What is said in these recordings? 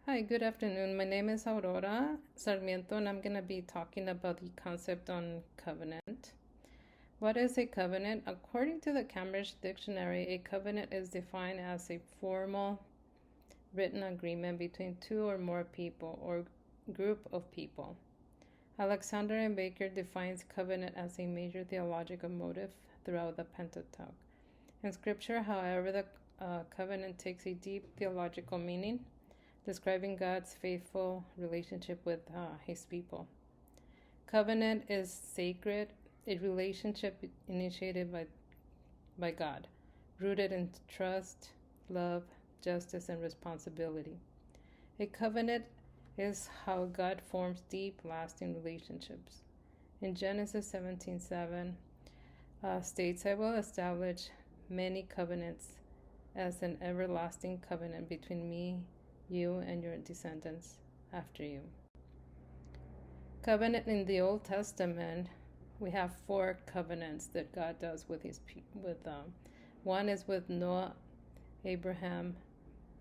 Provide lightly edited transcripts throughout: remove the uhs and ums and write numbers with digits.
Hi, good afternoon. My name is Aurora Sarmiento, and I'm going to be talking about the concept on covenant. What is a covenant? According to the Cambridge Dictionary, a covenant is defined as a formal written agreement between two or more people or group of people. Alexander and Baker defines covenant as a major theological motive throughout the Pentateuch. In Scripture, however, the covenant takes a deep theological meaning, describing God's faithful relationship with his people. Covenant is sacred, a relationship initiated by God, rooted in trust, love, justice, and responsibility. A covenant is how God forms deep, lasting relationships. In Genesis 17:7 states, I will establish many covenants as an everlasting covenant between me, you, and your descendants after you. Covenant in the Old Testament, we have 4 covenants that God does with his people. One is with Noah, Abraham,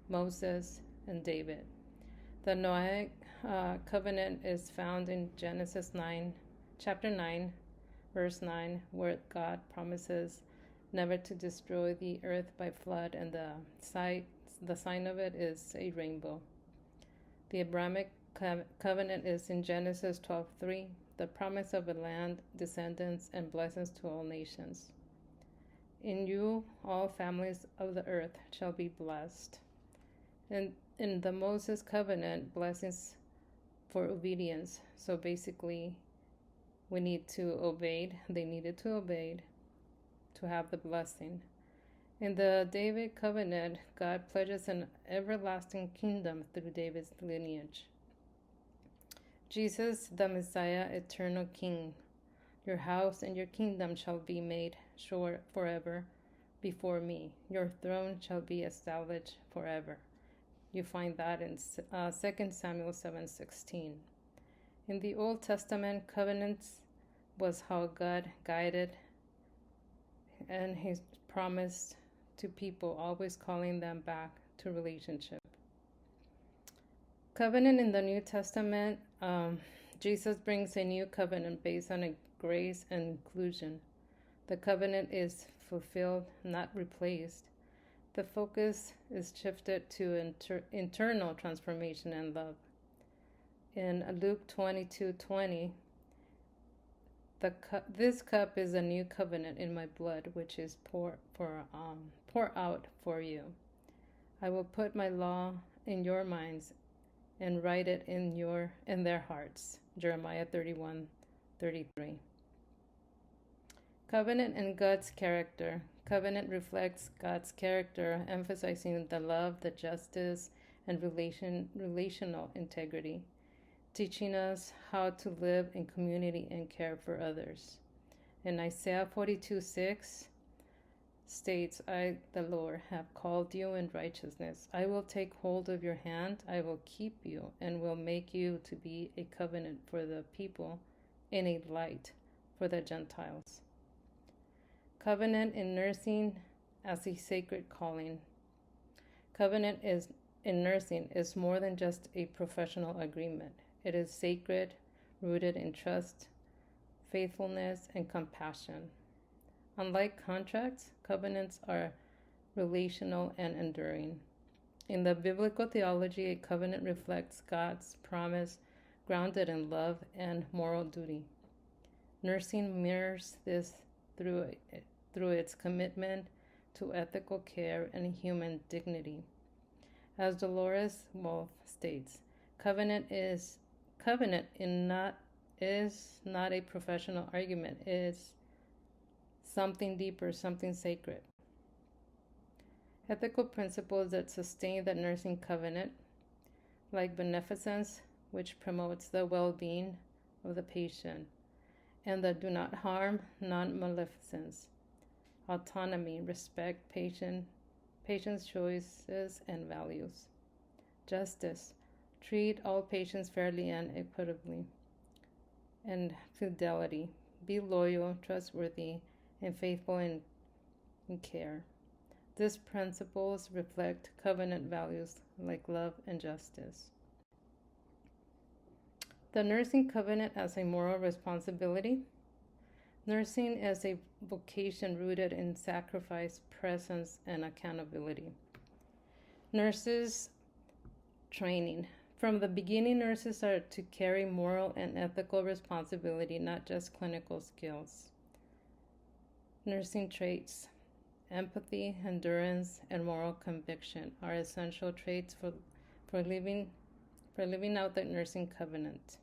Moses, and David. The Noahic covenant is found in Genesis 9, chapter 9, verse 9, where God promises never to destroy the earth by flood, and the sign of it is a rainbow. The Abrahamic covenant is in Genesis 12:3, the promise of a land, descendants, and blessings to all nations. In you all families of the earth shall be blessed. And in the Moses covenant, blessings for obedience. So basically, we need to obey. They needed to obey to have the blessing. In the David covenant, God pledges an everlasting kingdom through David's lineage. Jesus, the Messiah, eternal King. Your house and your kingdom shall be made sure forever before me. Your throne shall be established forever. You find that in 2 Samuel 7:16. In the Old Testament, covenants was how God guided and his promised to people, always calling them back to relationship. Covenant in the New Testament, Jesus brings a new covenant based on a grace and inclusion. The covenant is fulfilled, not replaced. The focus is shifted to internal transformation and love. In Luke 22:20, this cup is a new covenant in my blood, which is pour out for you. I will put my law in your minds and write it in their hearts. Jeremiah 31:33. Covenant and God's character. Covenant reflects God's character, emphasizing the love, the justice, and relational integrity, teaching us how to live in community and care for others. In Isaiah 42:6 states, I, the Lord, have called you in righteousness. I will take hold of your hand, I will keep you, and will make you to be a covenant for the people and a light for the Gentiles. Covenant in nursing as a sacred calling. Covenant in nursing is more than just a professional agreement. It is sacred, rooted in trust, faithfulness, and compassion. Unlike contracts, covenants are relational and enduring. In the biblical theology, a covenant reflects God's promise, grounded in love and moral duty. Nursing mirrors this through its commitment to ethical care and human dignity. As Dolores Wolfe states, covenant is not a professional argument. It is something deeper, something sacred. Ethical principles that sustain the nursing covenant, like beneficence, which promotes the well-being of the patient, and the do not harm, non-maleficence. Autonomy, respect patient's choices and values. Justice, treat all patients fairly and equitably. And fidelity, be loyal, trustworthy, and faithful in care. These principles reflect covenant values like love and justice. The nursing covenant as a moral responsibility. Nursing is a vocation rooted in sacrifice, presence, and accountability. Nurses training. From the beginning, nurses are to carry moral and ethical responsibility, not just clinical skills. Nursing traits. Empathy, endurance, and moral conviction are essential traits for living out the nursing covenant.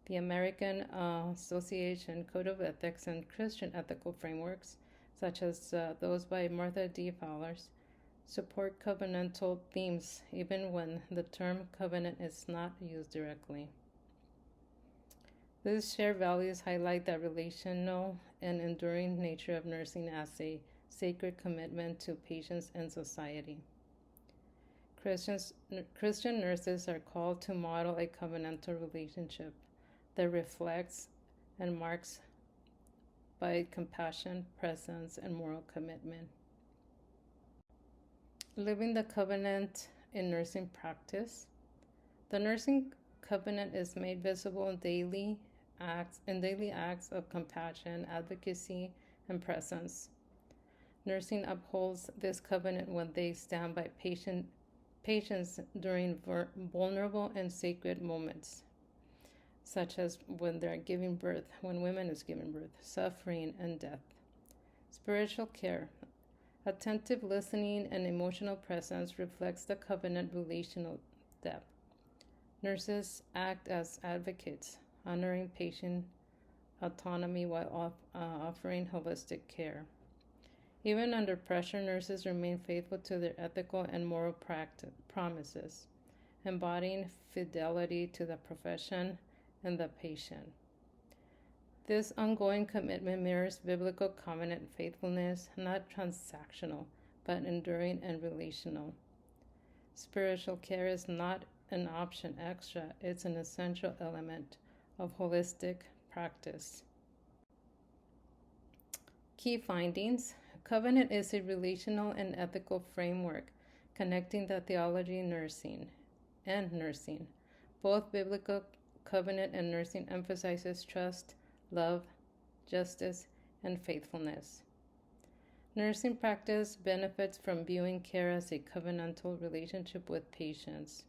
The American Association Code of Ethics and Christian ethical frameworks, such as those by Martha D. Fowlers, support covenantal themes even when the term covenant is not used directly. These shared values highlight the relational and enduring nature of nursing as a sacred commitment to patients and society. Christian nurses are called to model a covenantal relationship that reflects and marks by compassion, presence, and moral commitment. Living the covenant in nursing practice. The nursing covenant is made visible in daily acts of compassion, advocacy, and presence. Nursing upholds this covenant when they stand by patients during vulnerable and sacred moments, such as when they're giving birth, when women is giving birth, suffering, and death. Spiritual care. Attentive listening and emotional presence reflects the covenant relational depth. Nurses act as advocates, honoring patient autonomy while offering holistic care. Even under pressure, nurses remain faithful to their ethical and moral promises, embodying fidelity to the profession and the patient. This ongoing commitment mirrors biblical covenant faithfulness, not transactional, but enduring and relational. Spiritual care is not an option extra, it's an essential element of holistic practice. Key findings. Covenant is a relational and ethical framework connecting the theology and nursing. Both biblical covenant and nursing emphasizes trust, love, justice, and faithfulness. Nursing practice benefits from viewing care as a covenantal relationship with patients.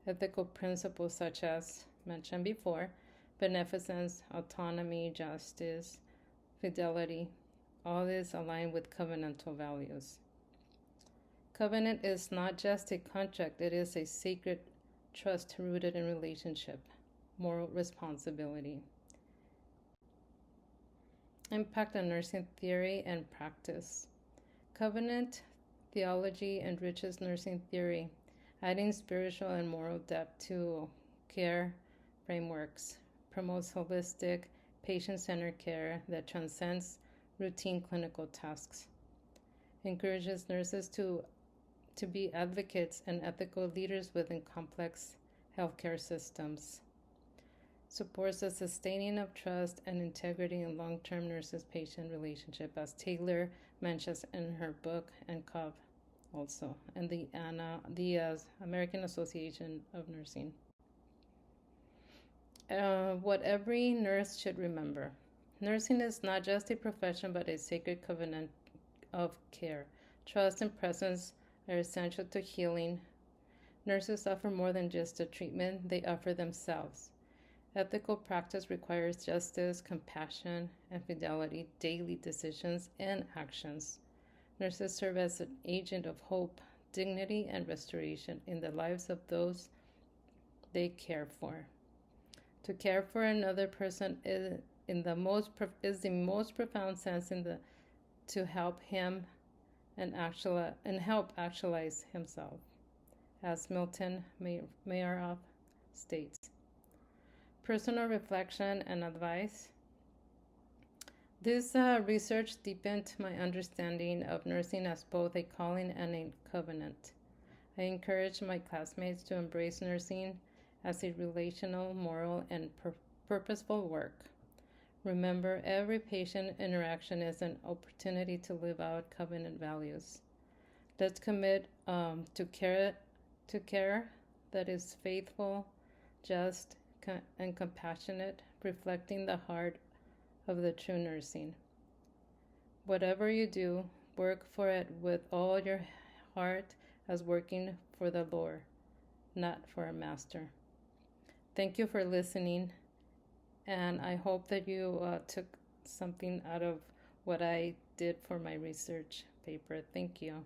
Ethical principles such as, mentioned before, beneficence, autonomy, justice, fidelity, all is aligned with covenantal values. Covenant is not just a contract, it is a sacred trust rooted in relationship, moral responsibility. Impact on nursing theory and practice. Covenant theology enriches nursing theory, adding spiritual and moral depth to care frameworks, promotes holistic, patient-centered care that transcends routine clinical tasks, encourages nurses to be advocates and ethical leaders within complex healthcare systems, supports the sustaining of trust and integrity in long-term nurses-patient relationship, as Taylor mentions in her book, and Cove also, and the American Association of Nursing. What every nurse should remember. Nursing is not just a profession, but a sacred covenant of care. Trust and presence are essential to healing. Nurses offer more than just a treatment, they offer themselves. Ethical practice requires justice, compassion, and fidelity, daily decisions and actions. Nurses serve as an agent of hope, dignity, and restoration in the lives of those they care for. To care for another person is the most profound sense to help him and help actualize himself, as Milton Mayroff states. Personal reflection and advice. This research deepened my understanding of nursing as both a calling and a covenant. I encourage my classmates to embrace nursing as a relational, moral, and purposeful work. Remember, every patient interaction is an opportunity to live out covenant values. Let's commit to care that is faithful, just, and compassionate, reflecting the heart of the true nursing. Whatever you do, work for it with all your heart as working for the Lord, not for a master. Thank you for listening, and I hope that you took something out of what I did for my research paper. Thank you.